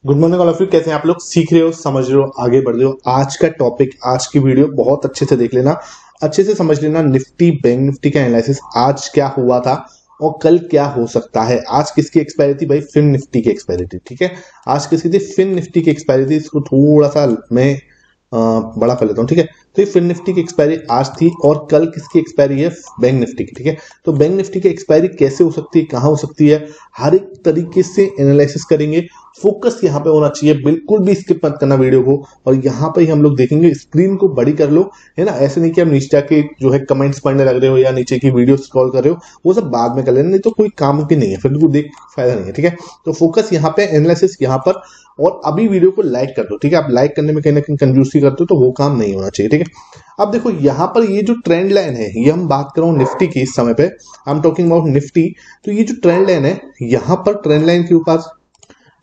Good morning all of you. कैसे हैं आप लोग? सीख रहे हो, समझ रहे हो, आगे बढ़ रहे हो। आज का टॉपिक, आज की वीडियो बहुत अच्छे से देख लेना, अच्छे से समझ लेना। निफ्टी बैंक निफ्टी का एनालिसिस, आज क्या हुआ था और कल क्या हो सकता है। आज किसकी एक्सपायरी थी भाई? फिन निफ्टी की एक्सपायरी थी। ठीक है, आज किसकी थी? फिन निफ्टी की एक्सपायरी थी। इसको थोड़ा सा मैं बड़ा कर लेता हूँ। ठीक है, तो ये फिन निफ्टी की एक्सपायरी आज थी और कल किसकी एक्सपायरी है? बैंक निफ्टी की। ठीक है, तो बैंक निफ्टी की एक्सपायरी कैसे हो सकती है, कहाँ हो सकती है, हर एक तरीके से एनालिसिस करेंगे। फोकस यहाँ पे होना चाहिए, बिल्कुल भी स्किप मत करना वीडियो को। और यहाँ पे ही हम लोग देखेंगे, स्क्रीन को बड़ी कर लो, है ना। ऐसे नहीं कि आप नीचे जाके जो है कमेंट्स पढ़ने लग रहे हो या नीचे की वीडियो स्क्रॉल कर रहे हो, वो सब बाद में कर लेना, नहीं तो कोई काम की नहीं है, फिर तो देख फायदा नहीं है। ठीक है, तो फोकस यहाँ पे, एनालिसिस यहाँ पर। और अभी वीडियो को लाइक कर दो। ठीक है, आप लाइक करने में कहीं ना कहीं कंजूसी करते हो, तो वो काम नहीं होना चाहिए। ठीक है, अब देखो यहाँ पर ये जो ट्रेंड लाइन है, ये हम बात कर रहा हूँ निफ्टी की इस समय पे, I am talking about Nifty. तो ये जो ट्रेंड लाइन है, यहाँ पर ट्रेंड लाइन के ऊपर,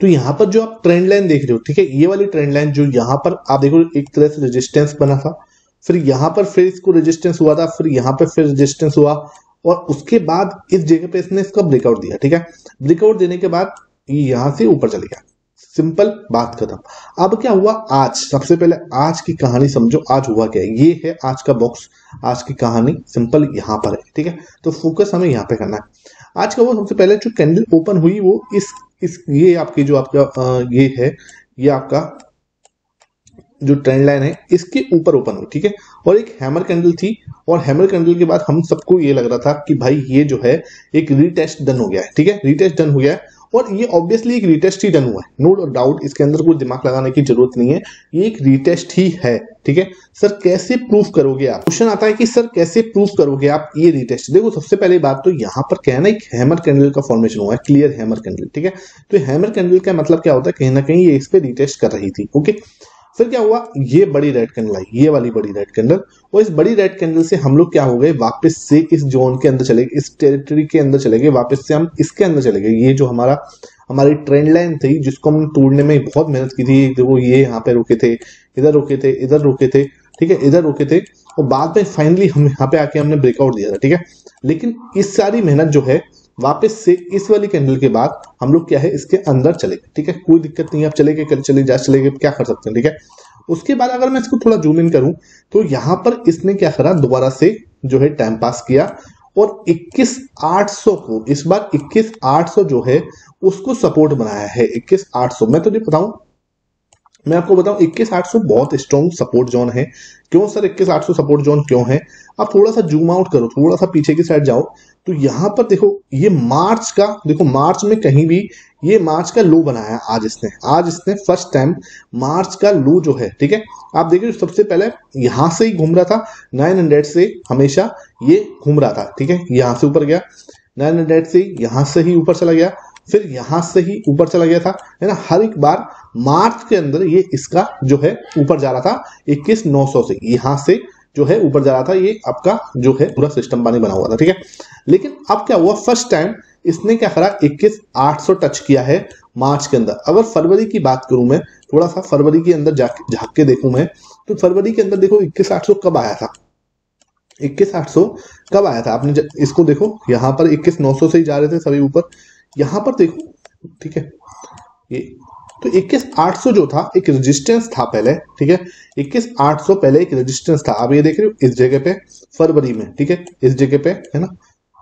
तो यहाँ पर जो आप ट्रेंड लाइन देख रहे हो, ठीक है, ये वाली ट्रेंड लाइन जो यहाँ पर आप देखो, एक तरह से रेजिस्टेंस बना था, फिर यहाँ पर फिर इसको रेजिस्टेंस हुआ था, फिर यहाँ पर फिर रेजिस्टेंस हुआ, और उसके बाद इस जगह पे इसने इसका ब्रेकआउट दिया। ठीक है, ब्रेकआउट देने के बाद ये यहाँ से ऊपर चले गया। सिंपल बात खत्म। अब क्या हुआ आज? सबसे पहले आज की कहानी समझो, आज हुआ क्या है। ये है आज का बॉक्स, आज की कहानी सिंपल यहाँ पर है। ठीक है, तो फोकस हमें यहाँ पे करना है। आज का वो सबसे पहले जो कैंडल ओपन हुई, वो इस ये आपकी जो आपका ये है, ये आपका जो ट्रेंड लाइन है, इसके ऊपर ओपन हुई। ठीक है, और एक हैमर कैंडल थी, और हैमर कैंडल के बाद हम सबको ये लग रहा था कि भाई ये जो है एक रीटेस्ट डन हो गया है। ठीक है, रीटेस्ट डन हो गया है, और ये ऑब्वियसली एक रीटेस्ट ही डन हुआ है, नो डाउट, इसके अंदर कोई दिमाग लगाने की जरूरत नहीं है, ये एक रीटेस्ट ही है। ठीक है, सर कैसे प्रूफ करोगे आप? क्वेश्चन आता है कि सर कैसे प्रूफ करोगे आप ये रीटेस्ट? देखो, सबसे पहले बात तो यहाँ पर क्या है ना, एक हैमर कैंडल का फॉर्मेशन हुआ है, क्लियर हैमर कैंडल। ठीक है, तो हैमर कैंडल का मतलब क्या होता है, कहीं ना कहीं ये इस पे रीटेस्ट कर रही थी। ओके, फिर क्या हुआ, ये बड़ी रेड कैंडल आई, ये वाली बड़ी रेड कैंडल, और इस बड़ी रेड कैंडल से हम लोग क्या हो गए, वापस से इस जोन के अंदर चले गए, इस टेरिटरी के अंदर चले गए, वापस से हम इसके अंदर चले गए। ये जो हमारी ट्रेंड लाइन थी, जिसको हम तोड़ने में बहुत मेहनत की थी, देखो ये यहाँ पे रुके थे, इधर रुके थे, इधर रुके थे, ठीक है, इधर रुके थे, और बाद में फाइनली हम यहाँ पे आके हमने ब्रेकआउट दिया था। ठीक है, लेकिन इस सारी मेहनत जो है, वापस से इस वाली कैंडल के बाद हम लोग क्या है, इसके अंदर चले गए। ठीक है, कोई दिक्कत नहीं है, आप चले गए, कल चले जा, चले गए, क्या कर सकते हैं। ठीक है, उसके बाद अगर मैं इसको थोड़ा जूम इन करूं, तो यहां पर इसने क्या करा, दोबारा से जो है टाइम पास किया, और 21,800 को, इस बार 21,800 जो है उसको सपोर्ट बनाया है। 21,800 मैं तुझे बताऊं, मैं आपको बताऊं, 21,800 बहुत स्ट्रॉन्ग सपोर्ट जोन है। क्यों सर 21,800 सपोर्ट जोन क्यों है? आप थोड़ा सा जूम आउट करो, थोड़ा सा पीछे की साइड जाओ, तो यहां पर देखो, ये मार्च का, देखो मार्च में कहीं भी ये मार्च का लो बनाया आज इसने फर्स्ट टाइम मार्च का लो जो है। ठीक है, आप देखिए, सबसे पहले यहां से ही घूम रहा था 900 से, हमेशा ये घूम रहा था। ठीक है, यहां से ऊपर गया 900 से, यहां से ही ऊपर चला गया, फिर यहां से ही ऊपर चला गया था, है ना। हर एक बार मार्च के अंदर ये इसका जो है ऊपर जा रहा था 21,900 से, यहां से जो है ऊपर जा रहा था, ये आपका जो है पूरा सिस्टम पानी बना हुआ था। ठीक है, लेकिन अब क्या हुआ, फर्स्ट टाइम इसने क्या करा, 21,800 टच किया है मार्च के अंदर। अगर फरवरी की बात करूं मैं, थोड़ा सा फरवरी के अंदर जाके झांक के देखूं मैं, तो फरवरी के अंदर देखो 21,800 कब आया था, 21,800 कब आया था? आपने इसको देखो, यहां पर 21,900 से ही जा रहे थे सभी ऊपर, यहां पर देखो। ठीक है, ये तो 21,800 जो था एक रेजिस्टेंस था पहले। ठीक है, 21,800 पहले एक रेजिस्टेंस था। आप ये देख रहे हो इस जगह पे, फरवरी में, ठीक है, इस जगह पे, है ना,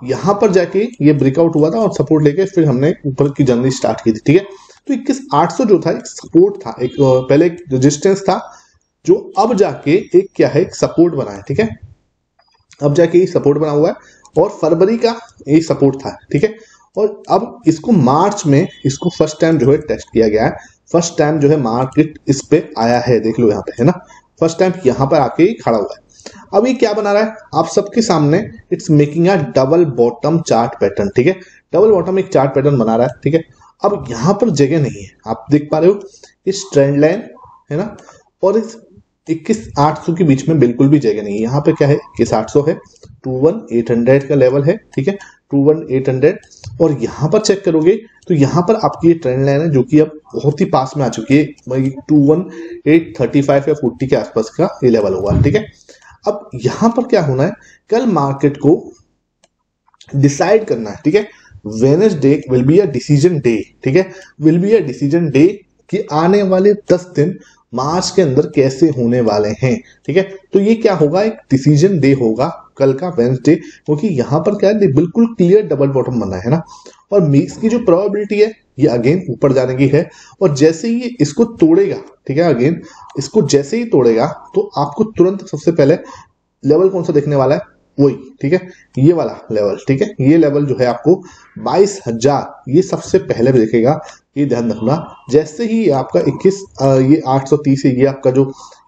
यहां पर जाके ये ब्रेकआउट हुआ था और सपोर्ट लेके फिर हमने ऊपर की जर्नी स्टार्ट की थी। ठीक है, तो 21,800 जो था एक सपोर्ट था, एक पहले एक रेजिस्टेंस था, जो अब जाके एक क्या है, एक सपोर्ट बना है। ठीक है, अब जाके ये सपोर्ट बना हुआ है, और फरवरी का एक सपोर्ट था। ठीक है, और अब इसको मार्च में इसको फर्स्ट टाइम जो है टेस्ट किया गया है, फर्स्ट टाइम जो है मार्केट इस पे आया है, देख लो यहाँ पे, है ना, फर्स्ट टाइम यहाँ पर आके खड़ा हुआ है। अब ये क्या बना रहा है आप सबके सामने, it's making a double bottom chart pattern. ठीक है, डबल बॉटम एक चार्ट पैटर्न बना रहा है। ठीक है, अब यहाँ पर जगह नहीं है, आप देख पा रहे हो इस ट्रेंड लाइन, है ना, और इस 21,800 के बीच में बिल्कुल भी जगह नहीं है। यहाँ पे क्या है, 21,800 है, 21,800 का लेवल है। ठीक है, 21,800, और यहाँ पर चेक करोगे तो यहाँ पर आपकी ये ट्रेंड लाइन है, जो कि अब बहुत ही पास में आ चुकी है, 21,835 या 40 के आसपास का ये लेवल होगा। ठीक है, अब यहाँ पर क्या होना है, कल मार्केट को डिसाइड करना है। ठीक है, Wednesday will be a decision day. ठीक है, will be a decision day कि आने वाले 10 दिन मार्च के अंदर कैसे होने वाले हैं। ठीक है, तो ये क्या होगा, एक डिसीजन डे होगा कल का वेंसडे, क्योंकि यहाँ पर क्या है, बिल्कुल क्लियर डबल बॉटम बना है ना, और मीक्स की जो प्रोबेबिलिटी है ये अगेन ऊपर जाने की है। और जैसे ही ये इसको तोड़ेगा, ठीक है, अगेन इसको जैसे ही तोड़ेगा तो आपको तुरंत सबसे पहले लेवल कौन सा देखने वाला है, वही, ठीक है, ये वाला लेवल। ठीक है, ये लेवल जो है आपको 22,000 ये सबसे पहले भी देखेगा, ये ध्यान रखना। जैसे ही ये आपका 21 ये 830 है, ये आपका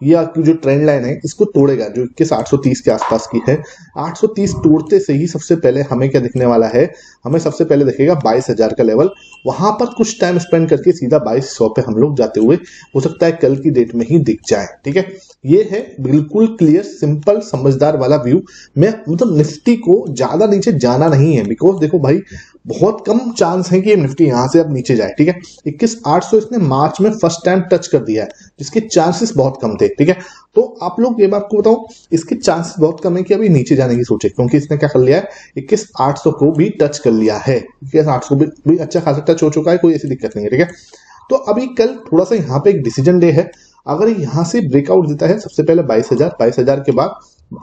ये आपकी जो ट्रेंड लाइन है इसको तोड़ेगा, जो 21,830 के आसपास की है, 830 तोड़ते से ही सबसे पहले हमें क्या दिखने वाला है, हमें सबसे पहले दिखेगा 22,000 का लेवल। वहां पर कुछ टाइम स्पेंड करके सीधा 2200 पे हम लोग जाते हुए हो सकता है कल की डेट में ही दिख जाए। ठीक है, ये है बिल्कुल क्लियर सिंपल समझदार वाला व्यू। मैं मतलब निफ्टी को ज्यादा नीचे जाना नहीं है, बिकॉज देखो भाई बहुत कम चांस है कि निफ्टी यहां से अब नीचे जाए। ठीक है, 21,800 इसने मार्च में फर्स्ट टाइम टच कर दिया है, जिसके चांसेस बहुत कम थे। ठीक है, तो आप लोग ये बात को बताओ, इसके चांसेस बहुत कम है कि अभी नीचे जाने की सोचे, क्योंकि इसने क्या कर लिया है, 21,800 को भी टच कर लिया है, 21,800 भी अच्छा खासा टच हो चुका है, कोई ऐसी दिक्कत नहीं है। ठीक है, तो अभी कल थोड़ा सा यहाँ पे एक डिसीजन डे है, अगर यहाँ से ब्रेकआउट देता है सबसे पहले 22,000 के बाद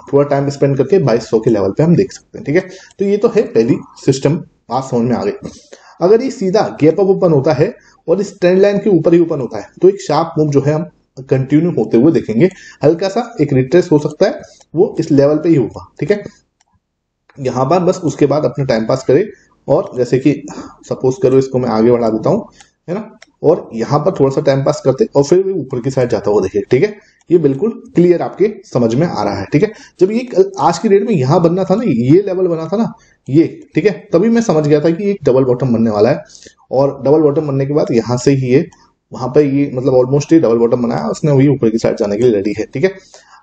थोड़ा टाइम स्पेंड करके 2200 के लेवल पे हम देख सकते हैं। ठीक है, तो ये तो है पहली सिस्टम, बात समझ में आ गई। अगर ये सीधा गैप अप ओपन होता है और इस ट्रेंड लाइन के ऊपर ही ओपन होता है तो एक शार्प मूव जो है हम कंटिन्यू होते हुए देखेंगे, हल्का सा एक रिट्रेस हो सकता है, वो इस लेवल पे ही होगा। ठीक है, यहां पर बस उसके बाद अपना टाइम पास करे, और जैसे कि सपोज करो इसको मैं आगे बढ़ा देता हूं, है ना, और यहां पर थोड़ा सा टाइम पास करते और फिर ऊपर की साइड जाता हुआ देखिए। ठीक है, ये बिल्कुल क्लियर आपके समझ में आ रहा है। ठीक है, जब ये आज की डेट में यहां बनना था ना, ये लेवल बना था ना ये, ठीक है, तभी मैं समझ गया था कि एक डबल बॉटम बनने वाला है, और डबल बॉटम बनने के बाद यहां से ही ये वहां पर ये मतलब ऑलमोस्ट ही डबल बॉटम बनाया, उसने वही ऊपर की साइड जाने के लिए रेडी है। ठीक है,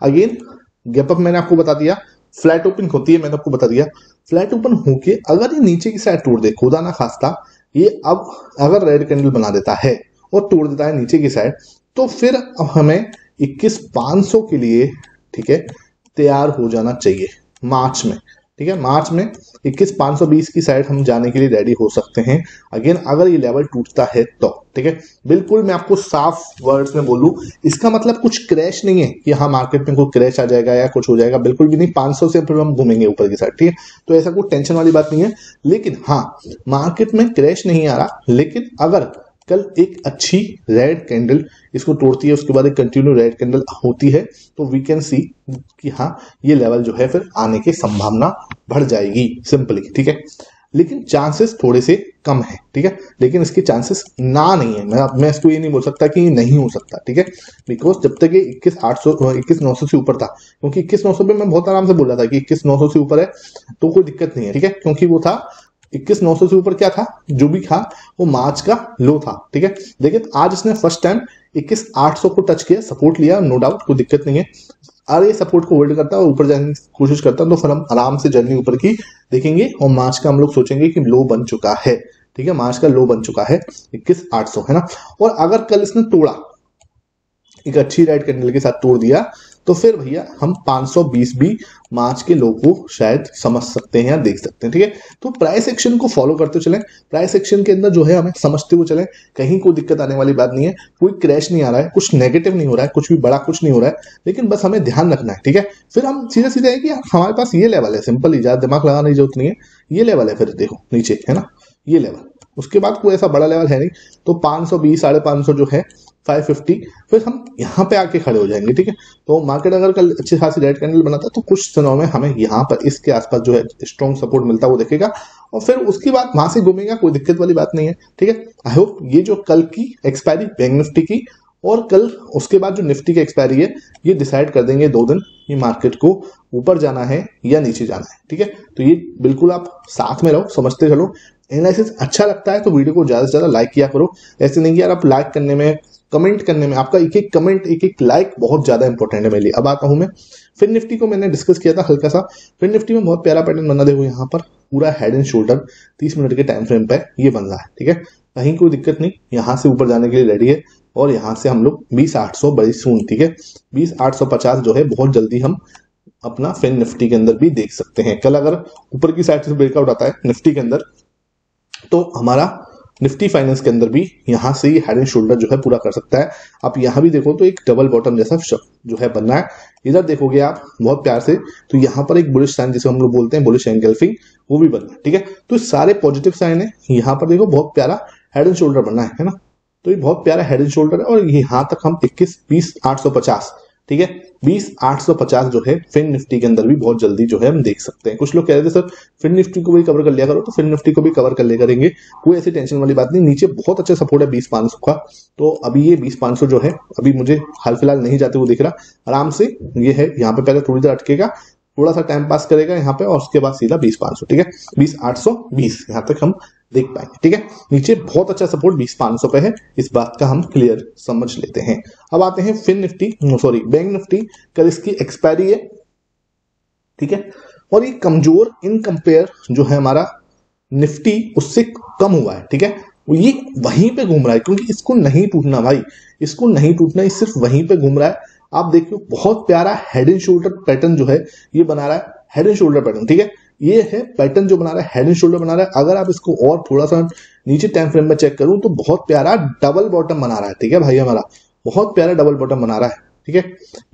अगेन गैप अप मैंने आपको बता दिया, फ्लैट ओपन होती है मैंने आपको बता दिया, फ्लैट ओपन होके अगर ये नीचे की साइड तोड़ दे, खुदा ना खास्ता ये अब अगर रेड कैंडल बना देता है और तोड़ देता है नीचे की साइड, तो फिर अब हमें 21,500 के लिए, ठीक है, तैयार हो जाना चाहिए मार्च में। ठीक है, मार्च में 21,520 की साइड हम जाने के लिए रेडी हो सकते हैं, अगेन अगर ये लेवल टूटता है तो। ठीक है, बिल्कुल मैं आपको साफ वर्ड्स में बोलूं, इसका मतलब कुछ क्रैश नहीं है कि हाँ मार्केट में कोई क्रैश आ जाएगा या कुछ हो जाएगा, बिल्कुल भी नहीं। 500 से फिर हम घूमेंगे ऊपर की साइड। ठीक है, तो ऐसा कोई टेंशन वाली बात नहीं है, लेकिन हाँ मार्केट में क्रैश नहीं आ रहा, लेकिन अगर कल एक अच्छी रेड कैंडल इसको तोड़ती है, उसके बाद एक कंटिन्यू रेड कैंडल होती है, तो वी कैन सी कि हाँ ये लेवल जो है फिर आने की संभावना बढ़ जाएगी सिंपली। ठीक है, लेकिन चांसेस थोड़े से कम है। ठीक है, लेकिन इसके चांसेस ना नहीं है, मैं इसको ये नहीं बोल सकता कि नहीं हो सकता। ठीक है, बिकॉज जब तक ये 21,900 से ऊपर था, क्योंकि 21,900 पे मैं बहुत आराम से बोल रहा था कि 21,900 से ऊपर है तो कोई दिक्कत नहीं है। ठीक है, क्योंकि वो था 21,900 से ऊपर क्या था, जो भी था वो मार्च का लो था। ठीक है, लेकिन आज इसने फर्स्ट टाइम 21,800 को टच किया, सपोर्ट लिया, नो डाउट कोई दिक्कत नहीं है। अगर ये सपोर्ट को होल्ड करता है और ऊपर जाने की कोशिश करता है तो फिर हम आराम से जर्नी ऊपर की देखेंगे, और मार्च का हम लोग सोचेंगे कि लो बन चुका है। ठीक है, मार्च का लो बन चुका है 21,800, है ना। और अगर कल इसने तोड़ा, एक अच्छी रेड कैंडल के साथ तोड़ दिया, तो फिर भैया हम 520 भी मार्च के लो को शायद समझ सकते हैं या देख सकते हैं। ठीक है, तो प्राइस एक्शन को फॉलो करते चलें, प्राइस एक्शन के अंदर जो है हमें समझते हुए चलें, कहीं कोई दिक्कत आने वाली बात नहीं है, कोई क्रैश नहीं आ रहा है, कुछ नेगेटिव नहीं हो रहा है, कुछ भी बड़ा कुछ नहीं हो रहा है, लेकिन बस हमें ध्यान रखना है। ठीक है, फिर हम सीधे सीधे है कि हमारे पास ये लेवल है, सिंपल ही, ज्यादा दिमाग लगाने की जरूरत नहीं है, ये लेवल है, फिर देखो नीचे, है ना, ये लेवल, उसके बाद कोई ऐसा बड़ा लेवल है नहीं, तो 520 550 जो है 550, फिर हम यहाँ पे आके खड़े हो जाएंगे। ठीक है, तो मार्केट अगर कल अच्छी खासी रेड कैंडल बनाता है तो कुछ दिनों में हमें यहाँ पर इसके आसपास जो है स्ट्रॉन्ग सपोर्ट मिलता है वो देखेगा, और फिर उसके बाद वहां से घूमेगा, कोई दिक्कत वाली बात नहीं है। ठीक है, आई होप ये जो कल की एक्सपायरी बैंक निफ्टी की और कल उसके बाद जो निफ्टी की एक्सपायरी है, ये डिसाइड कर देंगे 2 दिन ये मार्केट को ऊपर जाना है या नीचे जाना है। ठीक है, तो ये बिल्कुल आप साथ में रहो, समझते चलो। एनालिसिस अच्छा लगता है तो वीडियो को ज्यादा से ज्यादा लाइक किया करो, ऐसे नहीं कि यार आप लाइक करने में, कमेंट करने में, आपका एक एक कमेंट, एक एक लाइक बहुत ज्यादा इंपॉर्टेंट है मेरे लिए। अब आता हूं मैं फिर निफ्टी को, मैंने डिस्कस किया था हल्का सा, फिर निफ्टी में बहुत प्यारा पैटर्न बना, देखो यहाँ पर पूरा हेड एंड शोल्डर 30 मिनट के टाइम फ्रेम पे ये बन रहा है। ठीक है, कहीं कोई दिक्कत नहीं, यहाँ से ऊपर जाने के लिए रेडी है, और यहाँ से हम लोग 20,800 बड़ी सून, ठीक है, 20,850 जो है बहुत जल्दी हम अपना फिन निफ्टी के अंदर भी देख सकते हैं। कल अगर ऊपर की साइड से ब्रेकआउट आता है निफ्टी के अंदर, तो हमारा निफ्टी फाइनेंस के अंदर भी यहाँ से ये हेड एंड शोल्डर जो है पूरा कर सकता है। आप यहाँ भी देखो तो एक डबल बॉटम जैसा जो है बनना है। इधर देखोगे आप बहुत प्यार से तो यहाँ पर एक बुलिश साइन जिसे हम लोग बोलते हैं बुलिश एंगल्फिंग, वो भी बनना है, ठीक है। तो सारे पॉजिटिव साइन है। यहाँ पर देखो बहुत प्यारा हेड एंड शोल्डर बनना है ना, तो ये बहुत प्यारा हेड एंड शोल्डर है। और यहाँ तक हम 21-20-850, ठीक है, 20-850 जो है फिन निफ्टी के अंदर भी बहुत जल्दी जो है हम देख सकते हैं। कुछ लोग कह रहे थे सर फिन निफ्टी को भी कवर कर लिया करो, तो फिन निफ्टी को भी कवर कर लिया करेंगे, कोई ऐसी टेंशन वाली बात नहीं। नीचे बहुत अच्छा सपोर्ट है 20-500 का, तो अभी ये 20-500 जो है अभी मुझे हाल फिलहाल नहीं जाते हुए दिख रहा, आराम से ये है। यहाँ पे पहले थोड़ी देर अटकेगा, थोड़ा सा टाइम पास करेगा यहाँ पे, और उसके बाद सीधा 20-500, ठीक है, 20-820 यहाँ तक हम देख पाएंगे, ठीक है। नीचे बहुत अच्छा सपोर्ट 20-500 पे है, इस बात का हम क्लियर समझ लेते हैं। अब आते हैं FinNifty, sorry bank Nifty, कल इसकी एक्सपायरी है, ठीक है, और ये कमजोर इन कंपेयर जो है हमारा निफ्टी उससे कम हुआ है, ठीक है। ये वहीं पे घूम रहा है क्योंकि इसको नहीं टूटना भाई, इसको नहीं टूटना, ये सिर्फ वहीं पे घूम रहा है। आप देखिए बहुत प्यारा हेड एंड शोल्डर पैटर्न जो है ये बना रहा है, हेड एंड शोल्डर पैटर्न, ठीक है। ये है पैटर्न जो बना रहा है, हेड एंड शोल्डर बना रहा है। अगर आप इसको और थोड़ा सा नीचे टाइम फ्रेम में चेक करूं तो बहुत प्यारा डबल बॉटम बना रहा है, ठीक है भाई, हमारा बहुत प्यारा डबल बॉटम बना रहा है, ठीक है।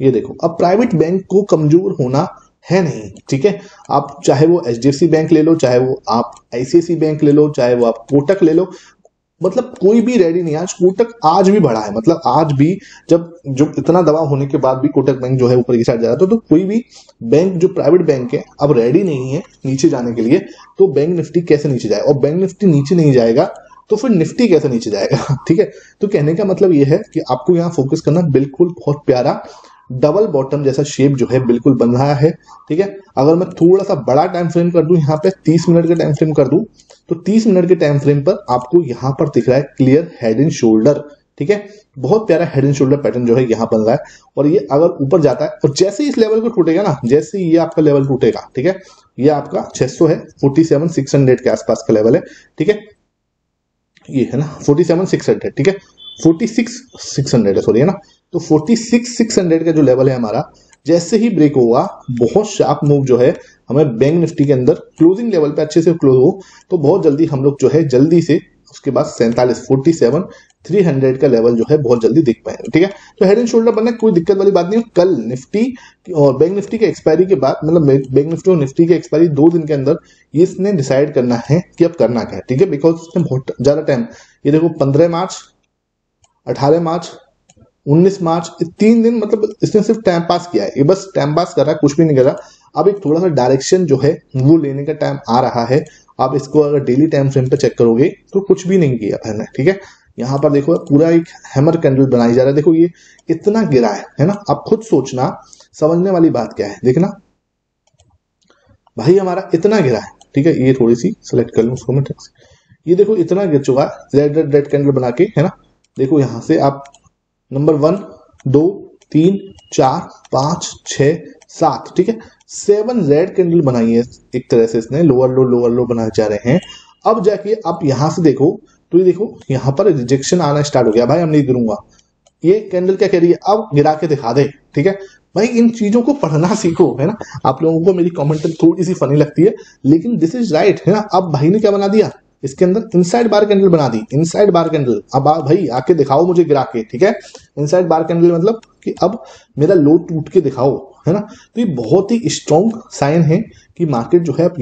ये देखो, अब प्राइवेट बैंक को कमजोर होना है नहीं, ठीक है। आप चाहे वो एचडीएफसी बैंक ले लो, चाहे वो आप आईसीआईसी बैंक ले लो, चाहे वो आप कोटक ले लो, मतलब कोई भी रेडी नहीं। आज कोटक आज भी बढ़ा है, मतलब आज भी जब जो इतना दबाव होने के बाद भी कोटक बैंक जो है ऊपर की साइड जा रहा था, तो कोई भी बैंक जो प्राइवेट बैंक है अब रेडी नहीं है नीचे जाने के लिए, तो बैंक निफ्टी कैसे नीचे जाए, और बैंक निफ्टी नीचे नहीं जाएगा तो फिर निफ्टी कैसे नीचे जाएगा, ठीक है। तो कहने का मतलब ये है कि आपको यहाँ फोकस करना, बिल्कुल बहुत प्यारा डबल बॉटम जैसा शेप जो है बिल्कुल बन रहा है, ठीक है। अगर मैं थोड़ा सा बड़ा टाइम फ्रेम कर दूं, यहाँ पे 30 मिनट का टाइम फ्रेम कर दूं, तो 30 मिनट के टाइम फ्रेम पर आपको यहाँ पर दिख रहा है क्लियर हेड एंड शोल्डर, ठीक है। बहुत प्यारा हेड एंड शोल्डर पैटर्न जो है यहाँ बन रहा है, और ये अगर ऊपर जाता है और जैसे इस लेवल को टूटेगा ना, जैसे ये आपका लेवल टूटेगा, ठीक है, ये आपका 600 है, 47,600 के आसपास का लेवल है, ठीक है, ये है ना 47,600, ठीक है, 46,600 है, सॉरी, है ना। तो 46,600 का जो लेवल है हमारा, जैसे ही ब्रेक होगा, बहुत शार्प मूव जो है हमें बैंक निफ्टी के अंदर क्लोजिंग लेवल पे अच्छे से क्लोज हो, तो बहुत जल्दी हम लोग जो है जल्दी से उसके बाद 47,300 का लेवल जो है बहुत जल्दी दिख पाएंगे, ठीक है। तो हेड एंड शोल्डर बनने कोई दिक्कत वाली बात नहीं है। कल निफ्टी और बैंक निफ्टी के एक्सपायरी के बाद, मतलब बैंक निफ्टी और निफ्टी के एक्सपायरी 2 दिन के अंदर इसने डिसाइड करना है कि अब करना क्या है, ठीक है, बिकॉज इसने बहुत ज्यादा टाइम, ये देखो 15 मार्च, 18 मार्च, 19 मार्च, 3 दिन, मतलब इसने सिर्फ टाइम पास किया है, ये बस टाइम पास कर रहा है, कुछ भी नहीं कर रहा। अब एक थोड़ा सा डायरेक्शन जो है वो लेने का टाइम आ रहा है। आप इसको अगर डेली टाइम फ्रेम पे चेक करोगे तो कुछ भी नहीं किया मैंने, ठीक है। यहाँ पर देखो पूरा एक हैमर कैंडल बनाई जा रहा है, देखो ये इतना गिरा है ना। आप खुद सोचना, समझने वाली बात क्या है, देखना भाई, हमारा इतना गिरा है, ठीक है। ये थोड़ी सी सिलेक्ट कर लूं उसको मैं, ये देखो इतना गिर चुका है रेड रेड कैंडल बना के, है ना। देखो यहाँ से आप नंबर 1, 2, 3, 4, 5, 6, 7, ठीक है, 7 रेड कैंडल बनाई है एक तरह से इसने, लोअर लो बनाए जा रहे हैं। अब जाके आप यहां से देखो तो ये देखो यहाँ पर रिजेक्शन आना स्टार्ट हो गया, भाई हम नहीं गिरूंगा। ये कैंडल क्या कह रही है, अब गिरा के दिखा दे, ठीक है भाई। इन चीजों को पढ़ना सीखो, है ना। आप लोगों को मेरी कमेंट थोड़ी सी फनी लगती है, लेकिन दिस इज राइट, है ना। अब भाई ने क्या बना दिया, इसके अंदर इनसाइड बार कैंडल बना दी, इनसाइड बार कैंडल। अब भाई आके दिखाओ मुझे गिरा के, ठीक है। इनसाइड बार कैंडल मतलब कि अब मेरा लो टूट के दिखाओ, है ना। तो ये बहुत ही स्ट्रॉन्ग साइन है कि मार्केट जो है अब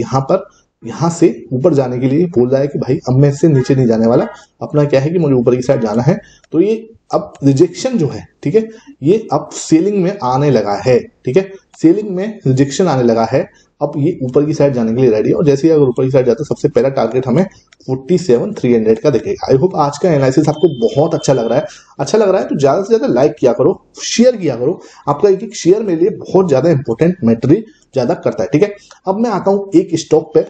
यहाँ से ऊपर जाने के लिए बोल रहा है कि भाई अब मैं इससे नीचे नहीं जाने वाला, अपना क्या है कि मुझे ऊपर की साइड जाना है। तो ये अब रिजेक्शन जो है, ठीक है, ये अब सेलिंग में आने लगा है, ठीक है, सेलिंग में रिजेक्शन आने लगा है। अब ये ऊपर की साइड जाने के लिए रेडी है, और जैसे ही अगर ऊपर की साइड जाता है, सबसे पहला टारगेट हमें 47,300 का दिखेगा। आई होप आज का एनालिसिस आपको बहुत अच्छा लग रहा है। अच्छा लग रहा है तो ज्यादा से ज्यादा लाइक किया करो, शेयर किया करो। आपका एक शेयर मेरे लिए बहुत ज्यादा इंपॉर्टेंट मैटर ज्यादा करता है, ठीक है। अब मैं आता हूं एक स्टॉक पे,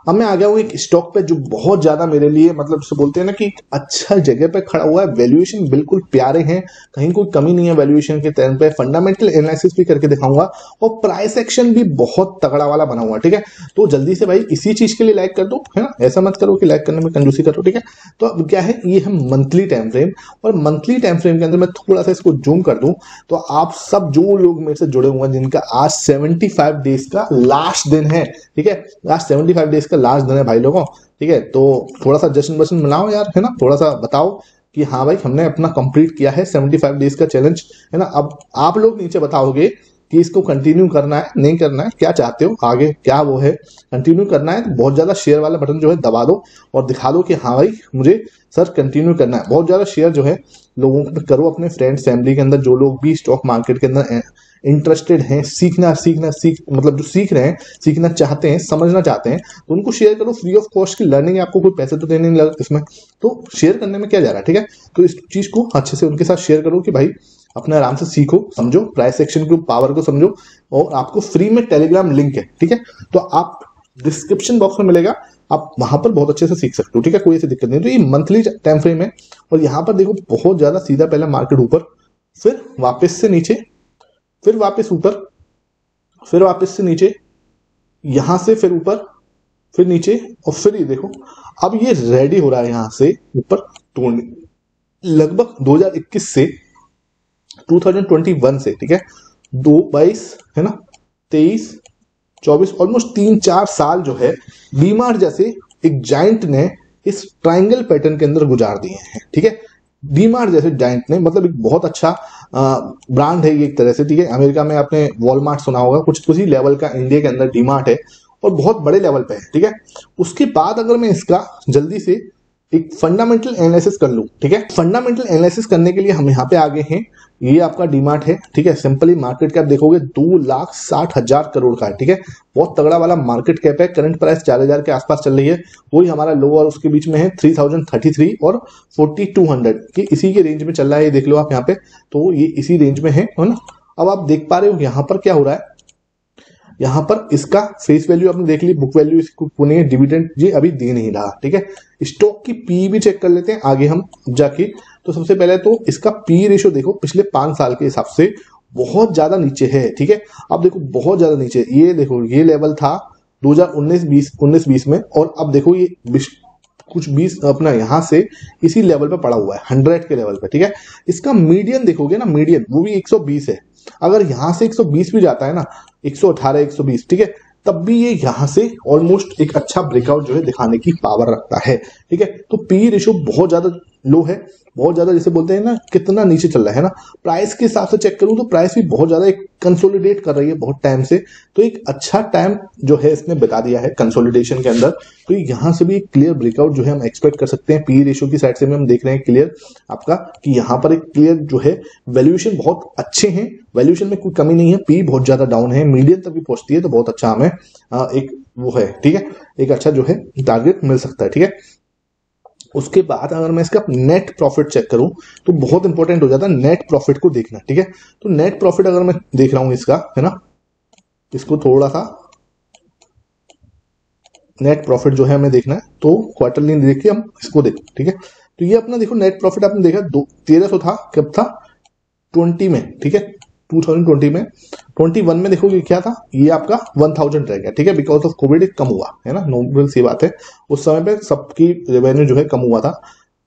अब मैं आ गया हूं एक स्टॉक पे जो बहुत ज्यादा मेरे लिए, मतलब जिसे बोलते हैं ना कि अच्छा जगह पे खड़ा हुआ है। वैल्यूएशन बिल्कुल प्यारे हैं, कहीं कोई कमी नहीं है वैल्यूएशन के टाइम पे। फंडामेंटल एनालिसिस भी करके दिखाऊंगा, और प्राइस एक्शन भी बहुत तगड़ा वाला बना हुआ, ठीक है। तो जल्दी से भाई इसी चीज के लिए लाइक कर दो, है ना। ऐसा मत करो कि लाइक करने में कंजूसी करो, ठीक है। तो अब क्या है, ये है मंथली टाइम फ्रेम, और मंथली टाइम फ्रेम के अंदर मैं थोड़ा सा इसको जूम कर दूं तो आप सब जो लोग मेरे से जुड़े हुए हैं, जिनका आज 75 डेज का लास्ट दिन है, ठीक है, लास्ट 75 डेज का लास्ट दिन है भाई लोगों, ठीक है। तो थोड़ा सा जश्न वश्न मनाओ यार, है ना, थोड़ा सा बताओ कि हाँ भाई हमने अपना कंप्लीट किया है 75 डेज का चैलेंज, है ना। अब आप लोग नीचे बताओगे कि इसको कंटिन्यू करना है नहीं करना है, क्या चाहते हो आगे, क्या वो है, कंटिन्यू करना है तो बहुत ज्यादा शेयर वाला बटन जो है दबा दो और दिखा दो कि हाँ भाई मुझे सर कंटिन्यू करना है। बहुत ज्यादा शेयर जो है लोगों को करो, अपने फ्रेंड्स फैमिली के अंदर जो लोग भी स्टॉक मार्केट के अंदर इंटरेस्टेड हैं, मतलब जो सीख रहे हैं, सीखना चाहते हैं, समझना चाहते हैं, तो उनको शेयर करो। फ्री ऑफ कॉस्ट की लर्निंग है, आपको कोई पैसे तो देने नहीं लगा इसमें, तो शेयर करने में क्या जा रहा है, ठीक है। तो इस चीज को अच्छे से उनके साथ शेयर करो कि भाई अपने आराम से सीखो, समझो प्राइस एक्शन की पावर को समझो। और आपको फ्री में टेलीग्राम लिंक है, ठीक है, तो आप डिस्क्रिप्शन बॉक्स में मिलेगा, आप वहां पर बहुत अच्छे से सीख सकते हो, ठीक है, कोई ऐसी दिक्कत नहीं। तो ये मंथली टाइम फ्रेम है और यहाँ पर देखो बहुत ज्यादा सीधा पहला मार्केट ऊपर, फिर वापस से नीचे, फिर वापस ऊपर, फिर वापस से नीचे, यहां से फिर ऊपर, फिर नीचे, और फिर ये देखो अब ये रेडी हो रहा है यहां से ऊपर तोड़ने, लगभग 2021 से 2021 से, ठीक है, 22 है ना, 23 24 ऑलमोस्ट 3-4 साल जो है डीमार्ट जैसे एक जाइंट ने इस ट्रायंगल पैटर्न के अंदर गुजार दिए हैं, ठीक है। डीमार्ट जैसे जाइंट ने, मतलब एक बहुत अच्छा ब्रांड है ये एक तरह से, ठीक है। अमेरिका में आपने वॉलमार्ट सुना होगा, कुछ उसी लेवल का इंडिया के अंदर डीमार्ट है और बहुत बड़े लेवल पे है, ठीक है। उसके बाद अगर मैं इसका जल्दी से एक फंडामेंटल एनालिसिस कर लूं, ठीक है, फंडामेंटल एनालिसिस करने के लिए हम यहाँ पे आगे हैं, ये आपका डीमार्ट है, ठीक है। सिंपली मार्केट कैप देखोगे 2,60,000 करोड़ का है, ठीक है, बहुत तगड़ा वाला मार्केट कैप है। करंट प्राइस 4,000 के आसपास चल रही है, वही हमारा लो और उसके बीच में है 3,033 और 4,200 की, इसी के रेंज में चल रहा है, ये देख लो आप यहाँ पे, तो ये इसी रेंज में है ना। अब आप देख पा रहे हो यहाँ पर क्या हो रहा है, यहाँ पर इसका फेस वैल्यू आपने देख ली, बुक वैल्यू इसको पुणे डिविडेंड ये अभी दे नहीं रहा, ठीक है। स्टॉक की पी भी चेक कर लेते हैं आगे हम जाके। तो सबसे पहले तो इसका पी रेशियो देखो पिछले 5 साल के हिसाब से बहुत ज्यादा नीचे है, ठीक है। अब देखो बहुत ज्यादा नीचे, ये देखो ये लेवल था 2019-20 में, और अब देखो ये कुछ 20 अपना यहां से इसी लेवल पे पड़ा हुआ है 100 के लेवल पे, ठीक है। इसका मीडियन देखोगे ना, मीडियन वो भी 120 है। अगर यहां से 120 भी जाता है ना, 118 120, ठीक है, तब भी ये यहां से ऑलमोस्ट एक अच्छा ब्रेकआउट जो है दिखाने की पावर रखता है, ठीक है। तो पी रेशियो बहुत ज्यादा लो है, बहुत ज्यादा, जैसे बोलते हैं ना कितना नीचे चल रहा है ना। प्राइस के हिसाब से चेक करूं तो प्राइस भी बहुत ज्यादा एक कंसोलिडेट कर रही है बहुत टाइम से, तो एक अच्छा टाइम जो है इसने बता दिया है कंसोलिडेशन के अंदर। तो यहां से भी एक क्लियर ब्रेकआउट जो है हम एक्सपेक्ट कर सकते हैं। पी रेशियो की साइड से भी हम देख रहे हैं क्लियर आपका कि यहाँ पर एक क्लियर जो है वैल्यूएशन बहुत अच्छे हैं, वैल्यूएशन में कोई कमी नहीं है, पी बहुत ज्यादा डाउन है, मीडियम तक भी पहुंचती है तो बहुत अच्छा हमें एक वो है, ठीक है, एक अच्छा जो है टारगेट मिल सकता है, ठीक है। उसके बाद अगर मैं इसका नेट प्रॉफिट चेक करूं तो बहुत इंपॉर्टेंट हो जाता है नेट प्रॉफिट को देखना, ठीक है। तो नेट प्रॉफिट अगर मैं देख रहा हूं इसका, है ना, इसको थोड़ा सा नेट प्रॉफिट जो है हमें देखना है, तो क्वार्टरली देख के हम इसको देख, ठीक है। तो ये अपना देखो नेट प्रॉफिट आपने देखा 1300 था, कब था 20 में, ठीक है, 2020 में। 21 में देखोगे क्या था, ये आपका 1000 रह गया, ठीक है, बिकॉज ऑफ कोविड कम हुआ है ना, नॉर्मल सी बात है। उस समय पे सबकी रेवेन्यू जो है कम हुआ था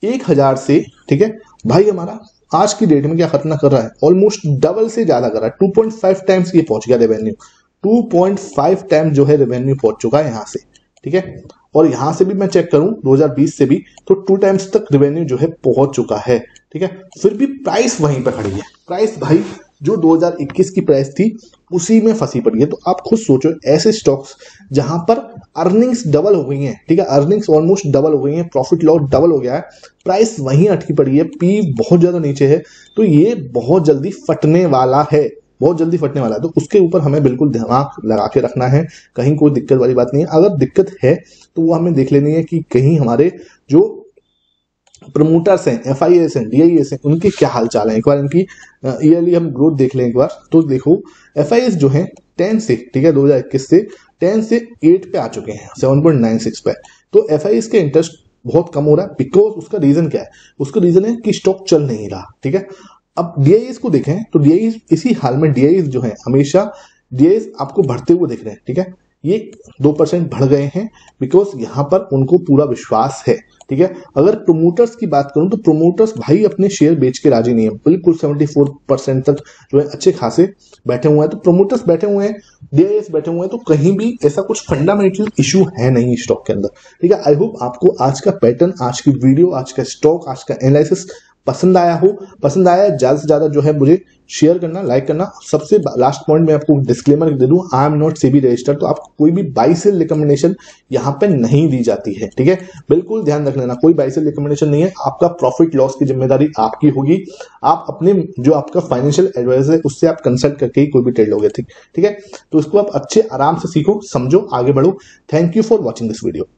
1000 से, ठीक है। भाई हमारा आज की डेट में क्या खतना कर रहा है, ऑलमोस्ट डबल से ज्यादा कर रहा है, 2.5 टाइम्स ये पहुंच गया रेवेन्यू, 2.5 टाइम जो है रेवेन्यू पहुंच चुका है यहाँ से, ठीक है। और यहां से भी मैं चेक करूं 2020 से भी तो 2 टाइम्स तक रेवेन्यू जो है पहुंच चुका है, ठीक है। फिर भी प्राइस वहीं पर खड़ी है, प्राइस भाई जो 2021 की प्राइस थी उसी में फंसी पड़ी है। तो आप खुद सोचो ऐसे स्टॉक्स जहां पर अर्निंग्स डबल हो गई हैं, ठीक है, अर्निंग्स ऑलमोस्ट डबल हो गई हैं, प्रॉफिट लॉस डबल हो गया है, प्राइस वहीं अटकी पड़ी है, पी बहुत ज्यादा नीचे है, तो ये बहुत जल्दी फटने वाला है, बहुत जल्दी फटने वाला है। तो उसके ऊपर हमें बिल्कुल दिमाग लगा के रखना है, कहीं कोई दिक्कत वाली बात नहीं है। अगर दिक्कत है तो वो हमें देख लेनी है कि कहीं हमारे जो प्रमोटर्स हैं, FIAs हैं, DIAs हैं, उनके क्या हाल चाल है। एक बार इनकी ईयरली हम ग्रोथ देख लें एक बार, तो देखो FIAs जो हैं 10 से, ठीक है, 2021 से 10 से 8 पे आ चुके हैं, 7.96 पे। तो FIAs के इंटरेस्ट बहुत कम हो रहा है, बिकॉज उसका रीजन क्या है, उसका रीजन है कि स्टॉक चल नहीं रहा, ठीक है। अब DIAs को देखें तो DIAs इसी हाल में, DIAs जो है हमेशा DIAs आपको बढ़ते हुए दिख रहे हैं, ठीक है। ये 2% बढ़ गए हैं बिकॉज यहाँ पर उनको पूरा विश्वास है। ठीक है, अगर प्रोमोटर्स की बात करूं तो प्रोमोटर्स भाई अपने शेयर बेच के राजी नहीं है, बिल्कुल 74% तक जो है अच्छे खासे बैठे हुए हैं। तो प्रोमोटर्स बैठे हुए हैं, डीआईएस बैठे हुए हैं, तो कहीं भी ऐसा कुछ फंडामेंटल इशू है नहीं स्टॉक के अंदर। ठीक है, आई होप आपको आज का पैटर्न, आज की वीडियो, आज का स्टॉक, आज का एनालिसिस पसंद आया हो। पसंद आया ज्यादा से ज्यादा जो है मुझे शेयर करना, लाइक करना। सबसे लास्ट पॉइंट मैं आपको डिस्क्लेमर दे दूं, I am not SEBI registered, तो आपको कोई भी बाई सेल रिकमेंडेशन यहाँ पे नहीं दी जाती है। ठीक है, बिल्कुल ध्यान रख लेना, कोई बाई सेल रिकमेंडेशन नहीं है। आपका प्रॉफिट लॉस की जिम्मेदारी आपकी होगी। आप अपने जो आपका फाइनेंशियल एडवाइजर है उससे आप कंसल्ट करके ही कोई भी ट्रेड लोगे। ठीक है, तो इसको आप अच्छे आराम से सीखो, समझो, आगे बढ़ो। Thank you for watching this video.